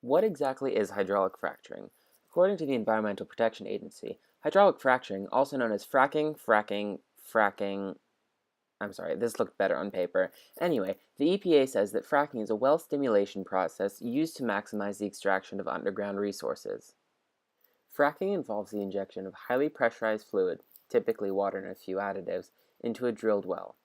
What exactly is hydraulic fracturing? According to the Environmental Protection Agency, hydraulic fracturing, also known as fracking, I'm sorry, this looked better on paper. Anyway, the EPA says that fracking is a well stimulation process used to maximize the extraction of underground resources. Fracking involves the injection of highly pressurized fluid, typically water and a few additives, into a drilled well.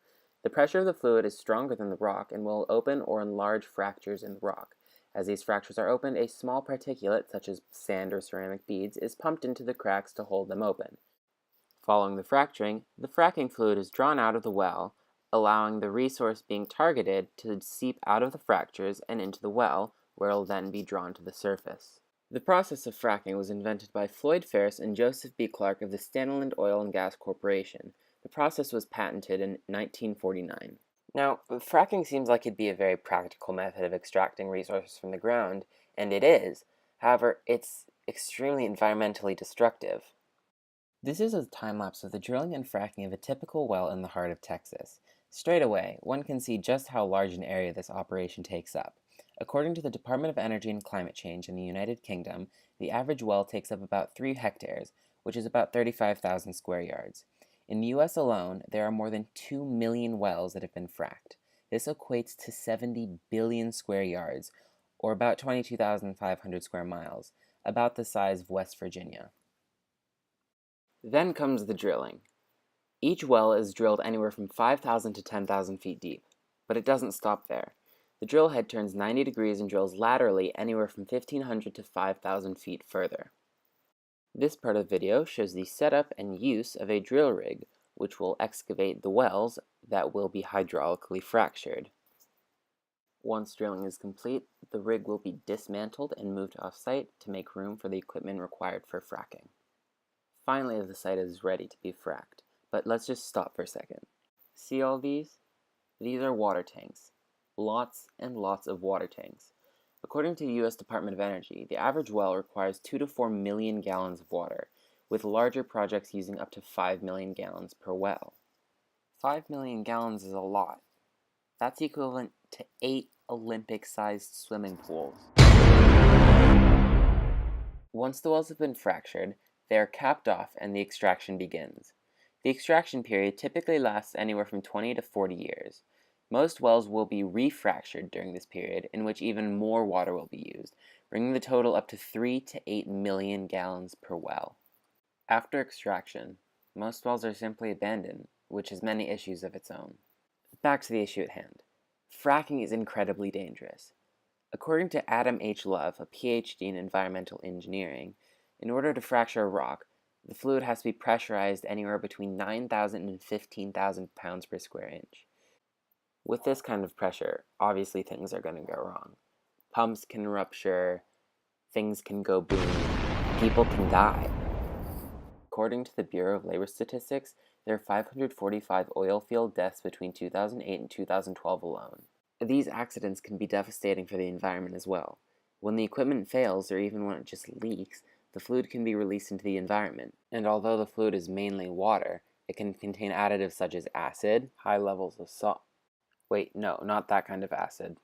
The pressure of the fluid is stronger than the rock and will open or enlarge fractures in the rock. As these fractures are opened, a small particulate, such as sand or ceramic beads, is pumped into the cracks to hold them open. Following the fracturing, the fracking fluid is drawn out of the well, allowing the resource being targeted to seep out of the fractures and into the well, where it will then be drawn to the surface. The process of fracking was invented by Floyd Ferris and Joseph B. Clark of the Staniland Oil and Gas Corporation. The process was patented in 1949. Now, fracking seems like it'd be a very practical method of extracting resources from the ground, and it is. However, it's extremely environmentally destructive. This is a time-lapse of the drilling and fracking of a typical well in the heart of Texas. Straight away, one can see just how large an area this operation takes up. According to the Department of Energy and Climate Change in the United Kingdom, the average well takes up about 3 hectares, which is about 35,000 square yards. In the US alone, there are more than 2 million wells that have been fracked. This equates to 70 billion square yards, or about 22,500 square miles, about the size of West Virginia. Then comes the drilling. Each well is drilled anywhere from 5,000 to 10,000 feet deep, but it doesn't stop there. The drill head turns 90 degrees and drills laterally anywhere from 1,500 to 5,000 feet further. This part of the video shows the setup and use of a drill rig, which will excavate the wells that will be hydraulically fractured. Once drilling is complete, the rig will be dismantled and moved off-site to make room for the equipment required for fracking. Finally, the site is ready to be fracked, but let's just stop for a second. See all these? These are water tanks. Lots and lots of water tanks. According to the U.S. Department of Energy, the average well requires 2 to 4 million gallons of water, with larger projects using up to 5 million gallons per well. 5 million gallons is a lot. That's equivalent to 8 Olympic-sized swimming pools. Once the wells have been fractured, they are capped off and the extraction begins. The extraction period typically lasts anywhere from 20 to 40 years. Most wells will be refractured during this period, in which even more water will be used, bringing the total up to 3 to 8 million gallons per well. After extraction, most wells are simply abandoned, which has many issues of its own. Back to the issue at hand. Fracking is incredibly dangerous. According to Adam H. Love, a PhD in environmental engineering, in order to fracture a rock, the fluid has to be pressurized anywhere between 9,000 and 15,000 pounds per square inch. With this kind of pressure, obviously things are going to go wrong. Pumps can rupture, things can go boom, people can die. According to the Bureau of Labor Statistics, there are 545 oil field deaths between 2008 and 2012 alone. These accidents can be devastating for the environment as well. When the equipment fails, or even when it just leaks, the fluid can be released into the environment. And although the fluid is mainly water, it can contain additives such as acid, high levels of salt. Wait, no, not that kind of acid.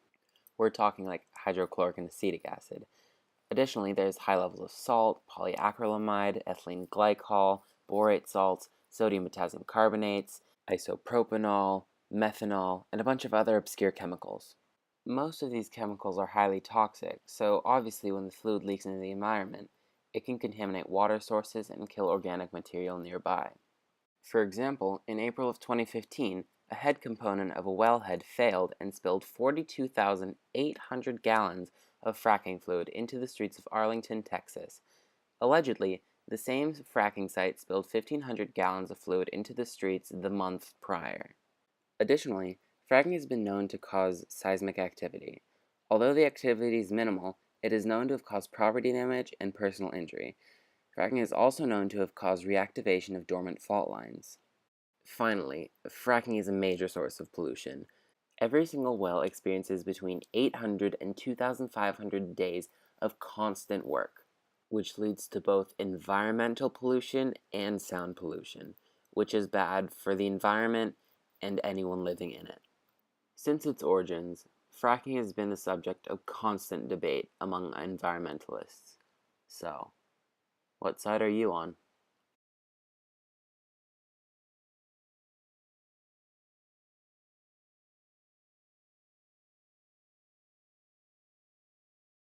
We're talking like hydrochloric and acetic acid. Additionally, there's high levels of salt, polyacrylamide, ethylene glycol, borate salts, sodium potassium carbonates, isopropanol, methanol, and a bunch of other obscure chemicals. Most of these chemicals are highly toxic, so obviously when the fluid leaks into the environment, it can contaminate water sources and kill organic material nearby. For example, in April of 2015, a head component of a wellhead failed and spilled 42,800 gallons of fracking fluid into the streets of Arlington, Texas. Allegedly, the same fracking site spilled 1,500 gallons of fluid into the streets the month prior. Additionally, fracking has been known to cause seismic activity. Although the activity is minimal, it is known to have caused property damage and personal injury. Fracking is also known to have caused reactivation of dormant fault lines. Finally, fracking is a major source of pollution. Every single well experiences between 800 and 2,500 days of constant work, which leads to both environmental pollution and sound pollution, which is bad for the environment and anyone living in it. Since its origins, fracking has been the subject of constant debate among environmentalists. So, what side are you on?